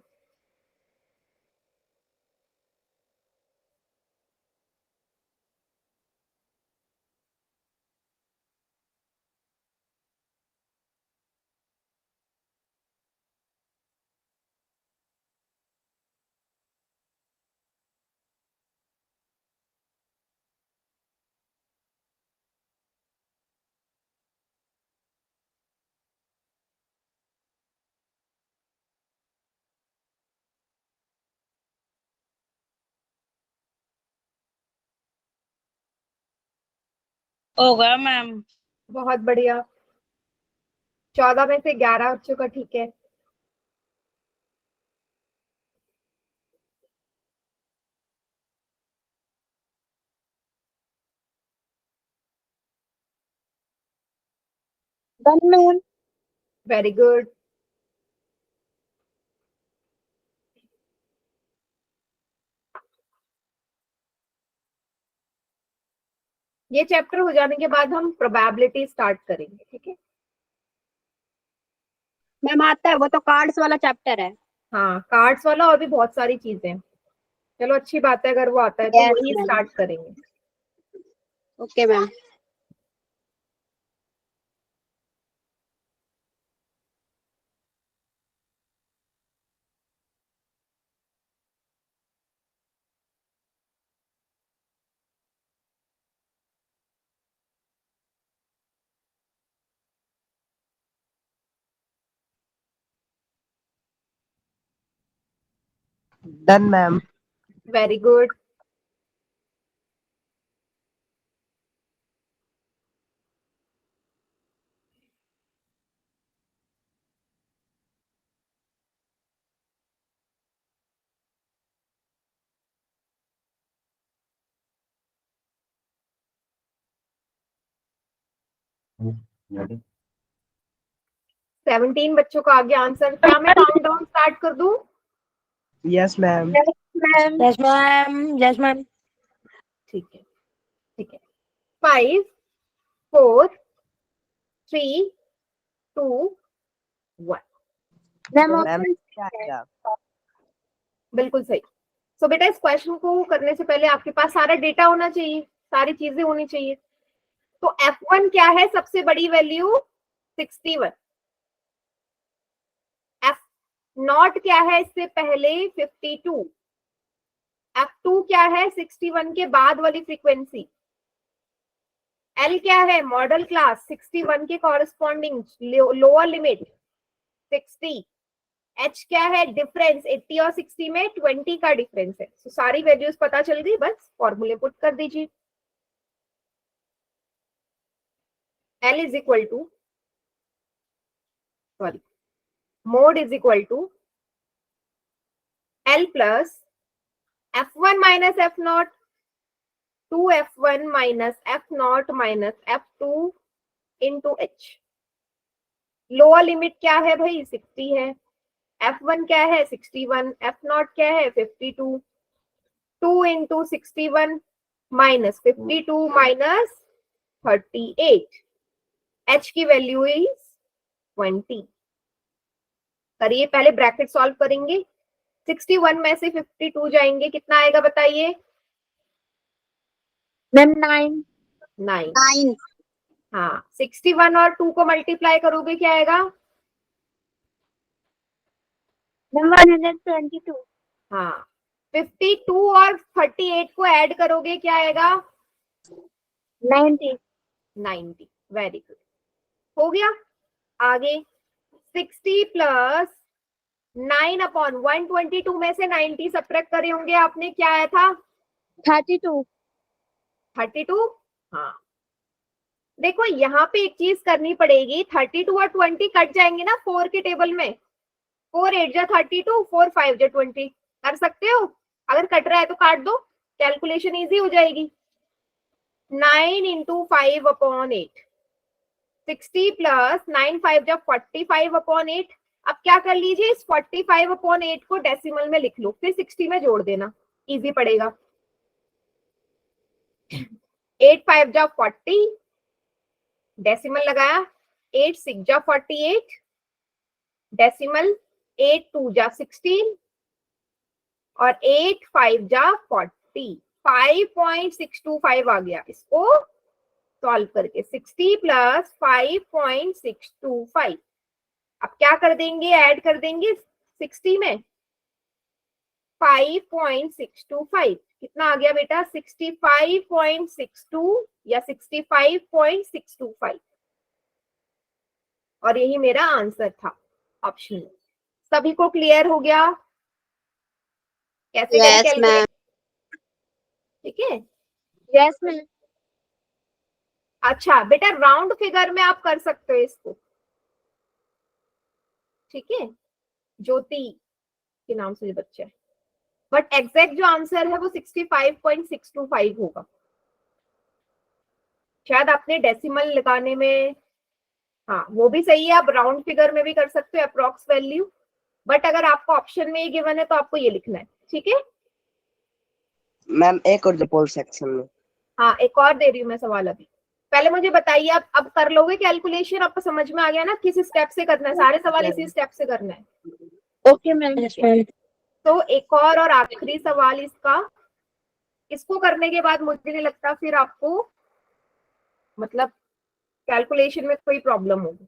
हो गया मैम। बहुत बढ़िया। 14 में से 11 बच्चों का ठीक है। Very good. ये चैप्टर हो जाने के बाद हम प्रोबेबिलिटी स्टार्ट करेंगे, ठीक है। मैम आता है, वो तो कार्ड्स वाला चैप्टर है। हाँ, कार्ड्स वाला और भी बहुत सारी चीजें। चलो अच्छी बात है, अगर वो आता है तो Yes, वही ma'am. स्टार्ट करेंगे। Okay ma'am. Done ma'am. Very good. Ready? 17 बच्चों का आगे आंसर। क्या मैं काउंटडाउन स्टार्ट कर दूं? Yes ma'am. Yes ma'am, yes ma'am. ठीक है, ठीक है। 5 4 3 2 1। मैम क्या आएगा? बिल्कुल सही। सो बेटा इस क्वेश्चन को करने से पहले आपके पास सारा डेटा होना चाहिए, सारी चीजें होनी चाहिए। तो F1 क्या है? सबसे बड़ी वैल्यू 61। F0 क्या है? इससे पहले 52। F2 क्या है? 61 के बाद वाली फ्रीक्वेंसी। L क्या है? मॉडल क्लास 61 के कॉरेस्पॉन्डिंग लोअर लिमिट 60। H क्या है? डिफरेंस 80 और 60 में 20 का डिफरेंस है। so, सारी वैल्यूज पता चल गई, बस फॉर्मूले पुट कर दीजिए। L is equal to sorry mode is equal to L plus F1 minus F0 2F1 minus F0 minus F2 into H। Lower limit क्या है भाई? 60 है। F1 क्या है? 61। F0 क्या है? 52। 2 इंटू 61 माइनस 52 माइनस 38। H की वैल्यू इज 20। करिए, पहले ब्रैकेट सॉल्व करेंगे। 61 में से 52 जाएंगे, कितना आएगा बताइए? मैम 9। 9। हाँ, 61 और 2 को मल्टीप्लाई करोगे क्या आएगा? मैम 122। हाँ, 52 और 38 को ऐड करोगे क्या आएगा? 90। 90। वेरी गुड, हो गया। आगे 60 प्लस 9 अपॉन 122 में से 90 सब्ट्रैक्ट करे होंगे आपने, क्या आया था? 32। 32। हाँ, देखो यहाँ पे एक चीज करनी पड़ेगी। 32 और 20 कट जाएंगे ना 4 के टेबल में। 4 8 जा 32, 4 5 जा 20। कर सकते हो? अगर कट रहा है तो काट दो, कैलकुलेशन इजी हो जाएगी। 9 इंटू 5 अपॉन 8। 60 प्लस 9 5 जा 45 अपॉन 8। अब क्या कर लीजिए, इस 45 अपॉन 8 को डेसिमल में लिख लो, फिर 60 में जोड़ देना, इजी पड़ेगा। 8 5 जा 40, डेसिमल लगाया। 8 6 जा 48, डेसिमल। 8 2 जा 16 और 8 5 जा 40। 5.625 आ गया। इसको सॉल्व करके 60 प्लस 5.625। अब क्या कर देंगे? ऐड कर देंगे 60 में 5.625। कितना आ गया बेटा? 65.62 या 65.625। और यही मेरा आंसर था ऑप्शन में। सभी को क्लियर हो गया कैसे करें कैलकुलेट? ठीक है। Yes ma'am. अच्छा बेटा, राउंड फिगर में आप कर सकते हो इसको। ठीक है, ज्योति के नाम से जो बच्चा है, बट एग्जैक्ट जो आंसर है वो 65.625 होगा। शायद आपने डेसिमल लगाने में, हाँ वो भी सही है, आप राउंड फिगर में भी कर सकते हो अप्रोक्स वैल्यू, बट अगर आपको ऑप्शन में ये गिवन है तो आपको ये लिखना है, ठीक है। मैम एक और पोल सेक्शन में। हाँ एक और दे रही हूँ मैं सवाल अभी। पहले मुझे बताइए, आप अब कर लोगे कैलकुलेशन? आपको समझ में आ गया ना किस स्टेप से करना है? सारे सवाल इसी स्टेप से करना है। Okay ma'am. तो एक और आखिरी सवाल इसका, इसको करने के बाद मुझे नहीं लगता फिर आपको मतलब कैलकुलेशन में कोई प्रॉब्लम होगी।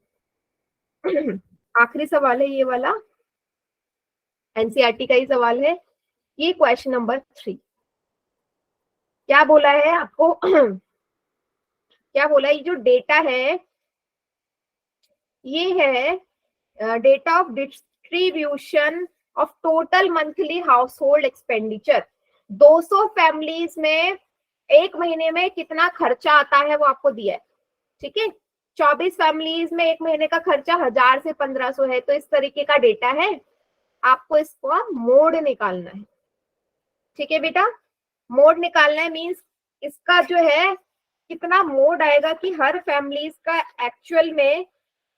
आखिरी सवाल है ये वाला, एनसीईआरटी का ही सवाल है ये, क्वेश्चन नंबर 3। क्या बोला है आपको? क्या बोला, ये जो डेटा है ये है data of distribution of total monthly house hold expenditure. 200 families में एक महीने में कितना खर्चा आता है वो आपको दिया है, ठीक है। 24 फैमिलीज में एक महीने का खर्चा 1000 से 1500 है, तो इस तरीके का डेटा है, आपको इसको मोड निकालना है, ठीक है बेटा। मोड निकालना है मींस इसका जो है कितना मोड आएगा कि हर फैमिलीज का एक्चुअल में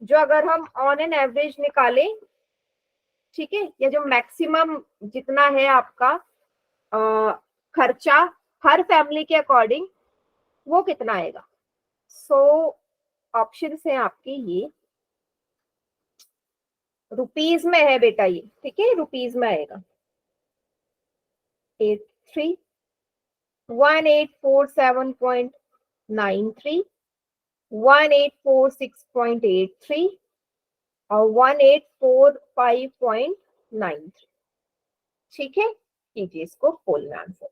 जो अगर हम ऑन एन एवरेज निकालें, ठीक है, या जो मैक्सिमम जितना है आपका खर्चा हर फैमिली के अकॉर्डिंग वो कितना आएगा। सो ऑप्शन है आपके ये रुपीज में है बेटा ये, ठीक है, रुपीज में आएगा 83 1847.93 1846.83 और 1845.93, ठीक है। कीजिए इसको खोल में आंसर।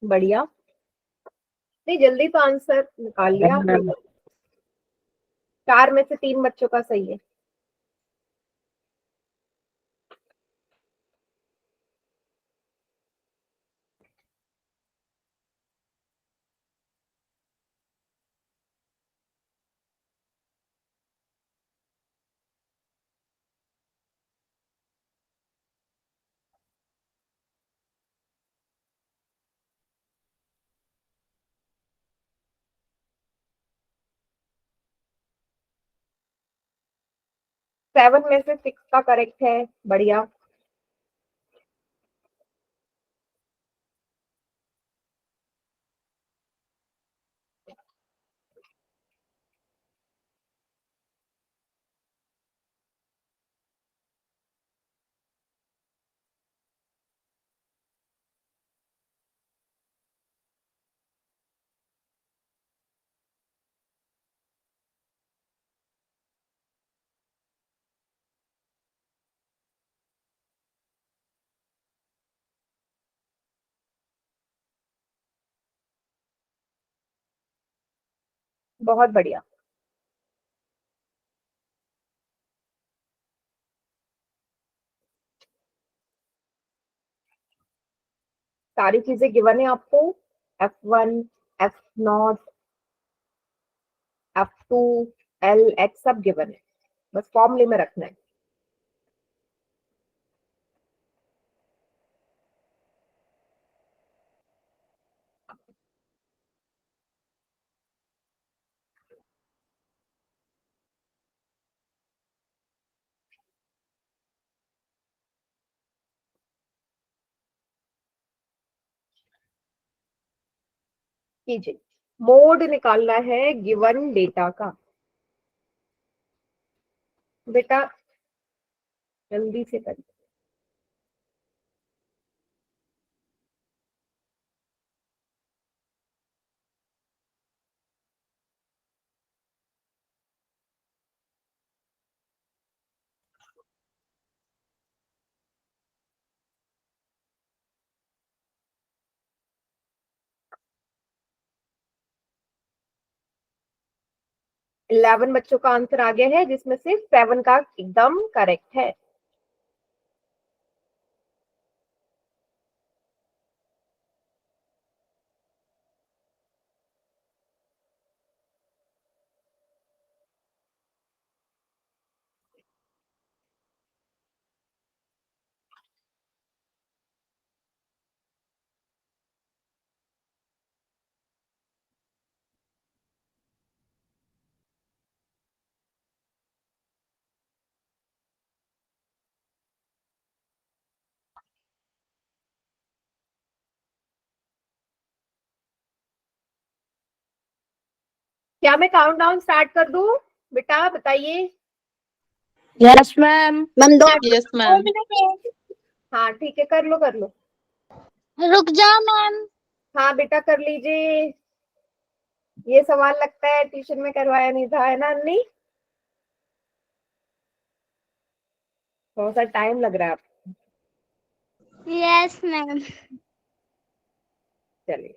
बढ़िया, नहीं जल्दी तो आंसर निकाल लिया आपने। 4 में से 3 बच्चों का सही है। सेवन में से 6 का करेक्ट है, बढ़िया। बहुत बढ़िया। सारी चीजें गिवन है आपको, F1 F0 F2 L X सब गिवन है, बस फॉर्मूले में रखना है। कीजिए। मोड निकालना है गिवन डेटा का। बेटा जल्दी से करिए। इलेवन बच्चों का आंसर आ गया है, जिसमें से 7 का एकदम करेक्ट है। क्या मैं काउंट डाउन स्टार्ट कर दूं? बेटा बताइए। Yes ma'am. Yes ma'am. हाँ ठीक है, कर लो कर लो। रुक जाओ मैम। हाँ बेटा कर लीजिए। ये सवाल लगता है ट्यूशन में करवाया नहीं था, है ना अन्नी? थोड़ा सा टाइम लग रहा है आपको। Yes ma'am. चलिए।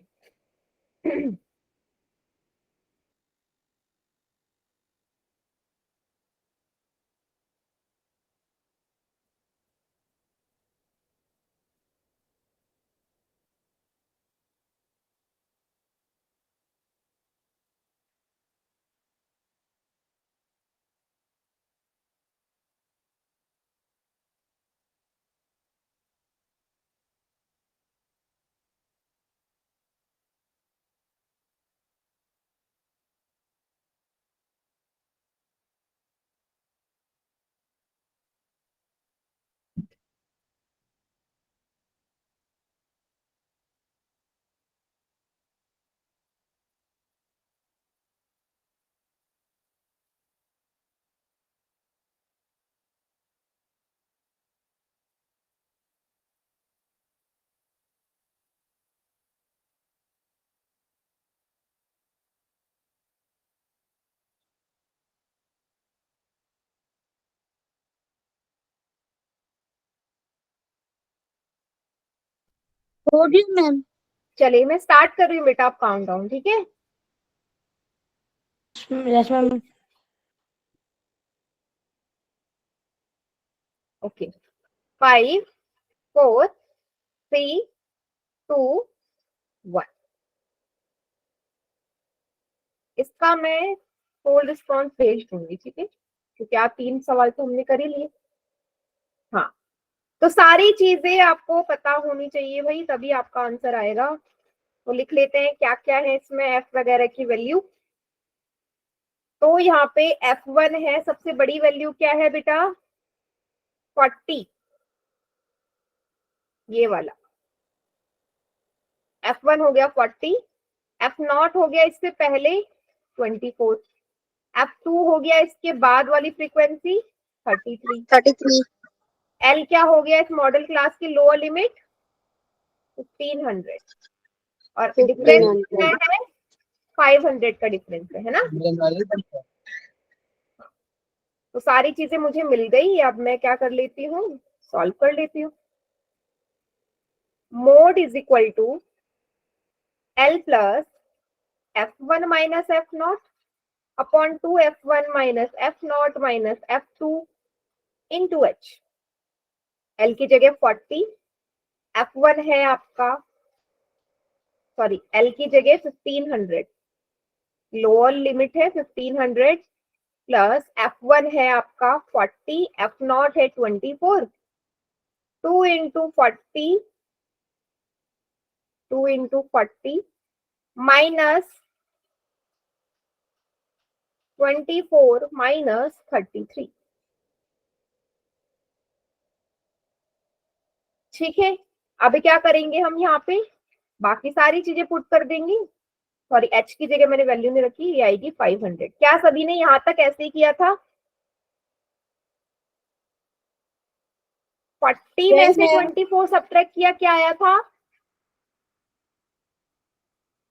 हो गया मैम। चलिए मैं स्टार्ट कर रही हूँ बेटा, आप काउंट डाउन, ठीक है? Yes ma'am. ओके। 5 4 3 2 1। इसका मैं फुल रिस्पॉन्स भेज दूंगी, ठीक है? क्योंकि आप 3 सवाल तो हमने कर ही लिए। हाँ, तो सारी चीजें आपको पता होनी चाहिए भाई, तभी आपका आंसर आएगा। तो लिख लेते हैं क्या क्या है इसमें, एफ वगैरह की वैल्यू। तो यहाँ पे F1 है, सबसे बड़ी वैल्यू क्या है बेटा? 40। ये वाला F1 हो गया 40। F0 हो गया इससे पहले 24। F2 हो गया इसके बाद वाली फ्रीक्वेंसी 33। L क्या हो गया इस मॉडल क्लास की लोअर लिमिट? 1500। और डिफरेंस क्या है? 500 का डिफरेंस है ना? तो सारी चीजें मुझे मिल गई। अब मैं क्या कर लेती हूँ, सॉल्व कर लेती हूँ। Mode is equal to L plus F1 minus F0 upon 2 F1 minus F0 minus F2 into H। L की जगह 40, F1 है आपका, सॉरी L की जगह 1500, लोअर लिमिट है 1500 प्लस F1 है आपका 40, F0 है 24, 2 इंटू 40, 2 इंटू 40 माइनस 24 माइनस 33। ठीक है, अभी क्या करेंगे हम यहाँ पे, बाकी सारी चीजें पुट कर देंगे। सॉरी h की जगह मैंने वैल्यू नहीं रखी, ये आएगी 500। क्या सभी ने यहाँ तक ऐसे ही किया था? 40 में से 24 सब्ट्रैक्ट किया, क्या आया था?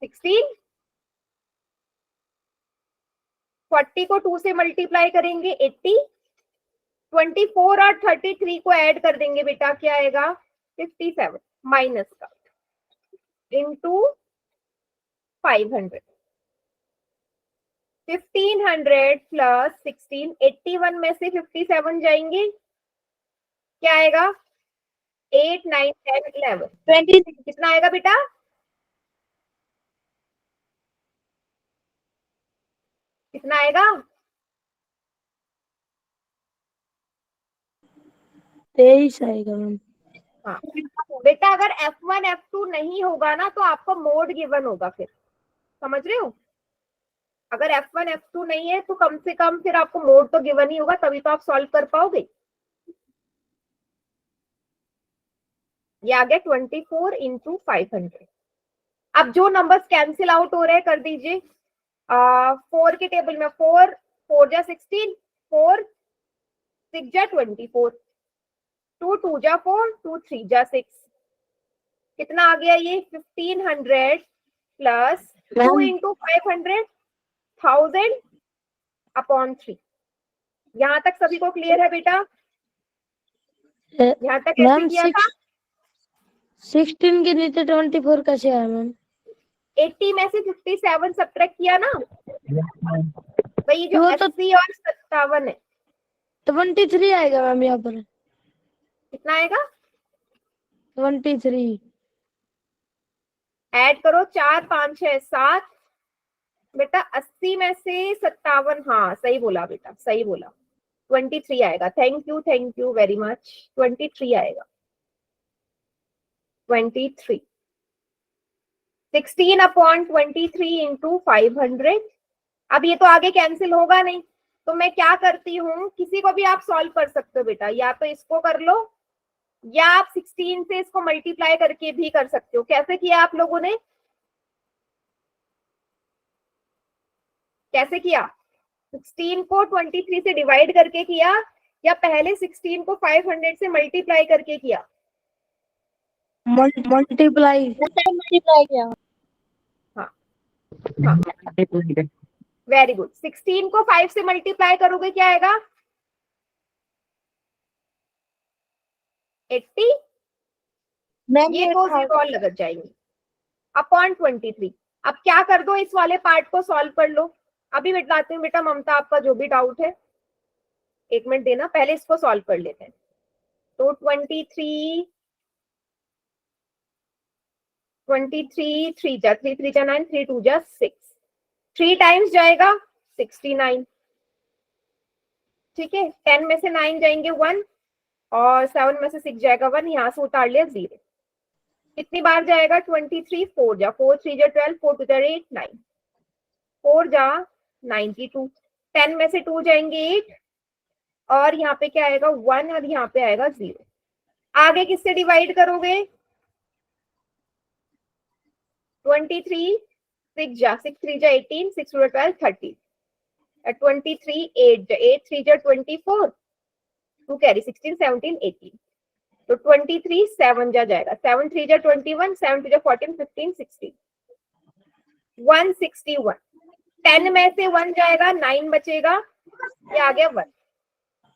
16। 40 को 2 से मल्टीप्लाई करेंगे 80, 24 और 33 को ऐड कर देंगे बेटा, क्या आएगा? 57 माइनस का इंटू 500। 1500 प्लस 16, 81 में से 57 जाएंगे, क्या आएगा? 8 9 10 11 20। कितना आएगा बेटा? कितना आएगा? 23 आएगा मैम। हाँ बेटा, अगर F1 F2 नहीं होगा ना तो आपको मोड गिवन होगा, फिर समझ रहे हो? अगर F1 F2 नहीं है तो कम से कम फिर आपको मोड तो गिवन ही होगा, तभी तो आप सॉल्व कर पाओगे। ये आ गया 24 इंटू 500। अब जो नंबर्स कैंसिल आउट हो रहे हैं कर दीजिए। 4 के टेबल में 4 4 जा 16, 4 6 जा 24, 2 2 जा 4, 2 3 जा 6। कितना आ गया ये? 1500 प्लस 2 इंटू 500, 1000 अपॉन 3। यहाँ तक सभी को क्लियर है बेटा? यहाँ तक कैसे किया था? 16 के नीचे 24 कैसे आया मैम? 80 में से 57 सब्ट्रैक्ट किया ना, वही जो 80 और 57 है। 23 आएगा मैम यहाँ पर। कितना आएगा? 23। ऐड करो 4 5 6 7 बेटा। 80 में से 57, हाँ सही बोला बेटा, सही बोला। 23 आएगा। Thank you very much. 23 आएगा। 23 16 अपॉन 23 इंटू 500। अब ये तो आगे कैंसिल होगा नहीं, तो मैं क्या करती हूँ, किसी को भी आप सॉल्व कर सकते हो बेटा, या तो इसको कर लो या आप 16 से इसको मल्टीप्लाई करके भी कर सकते हो। कैसे किया आप लोगों ने? कैसे किया? 16 को 23 से डिवाइड करके किया या पहले 16 को 500 से मल्टीप्लाई करके किया? मल्टीप्लाई किया। हाँ वेरी गुड। 16 को 5 से मल्टीप्लाई करोगे क्या आएगा? 80। ये को 0 और लग जाएंगे अपॉन 23। अब क्या कर दो, इस वाले पार्ट को सॉल्व कर लो। अभी बताती हूँ बेटा ममता, आपका जो भी डाउट है 1 मिनट देना, पहले इसको सॉल्व कर लेते हैं। तो 23 3 जा 9, 3 2 जा 6, 3 टाइम्स जाएगा 69। ठीक है, 10 में से 9 जाएंगे 1 और 7 में से 6 जाएगा 1, यहाँ से उतार लिया 0। कितनी बार जाएगा? 23 4 जा 4 3 जा 12, 4 2 जा 8 9, 4 जा 92। 10 में से 2 जाएंगे 8 और यहाँ पे क्या आएगा? 1 और यहाँ पे आएगा 0। आगे किससे डिवाइड करोगे? 23 6 जा 6 3 जा 18, 6 2 जा 12 30, 23 8 जा 8 3 जा 24, 2 कैरी 16 17 18। तो 23 7 जा जाएगा, 7 3 जा 21, 7 2 जा 14 15 16, 161। 10 में से 1 जाएगा 9 बचेगा, ये आ गया 1,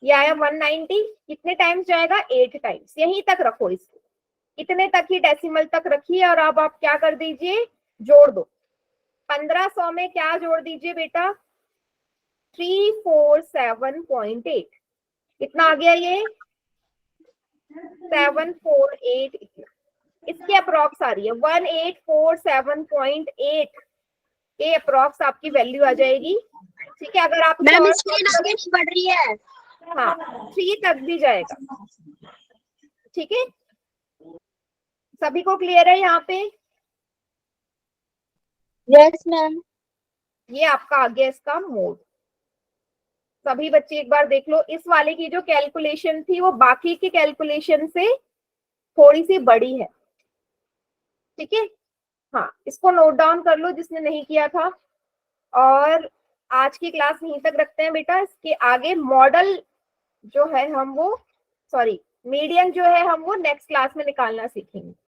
ये आया 190। कितने टाइम्स जाएगा? 8 टाइम्स। यहीं तक रखो इसको, इतने तक ही डेसिमल तक रखिए। और अब आप क्या कर दीजिए, जोड़ दो। 1500 में क्या जोड़ दीजिए बेटा? 347.8। कितना आ गया ये? 748। इसकी अप्रॉक्स आ रही है 1847.8। ये अप्रॉक्स आपकी वैल्यू आ जाएगी। ठीक है, अगर आप मैम स्क्रीन आगे नहीं बढ़ रही है। हाँ 3 तक भी जाएगा। ठीक है, सभी को क्लियर है यहाँ पे? Yes ma'am. ये आपका आ गया इसका मोड। सभी बच्चे एक बार देख लो, इस वाले की जो कैलकुलेशन थी वो बाकी की कैलकुलेशन से थोड़ी सी बड़ी है। ठीक है, हाँ, इसको नोट डाउन कर लो जिसने नहीं किया था। और आज की क्लास यहीं तक रखते हैं बेटा। इसके आगे मॉडल जो है हम वो मीडियन जो है हम वो नेक्स्ट क्लास में निकालना सीखेंगे।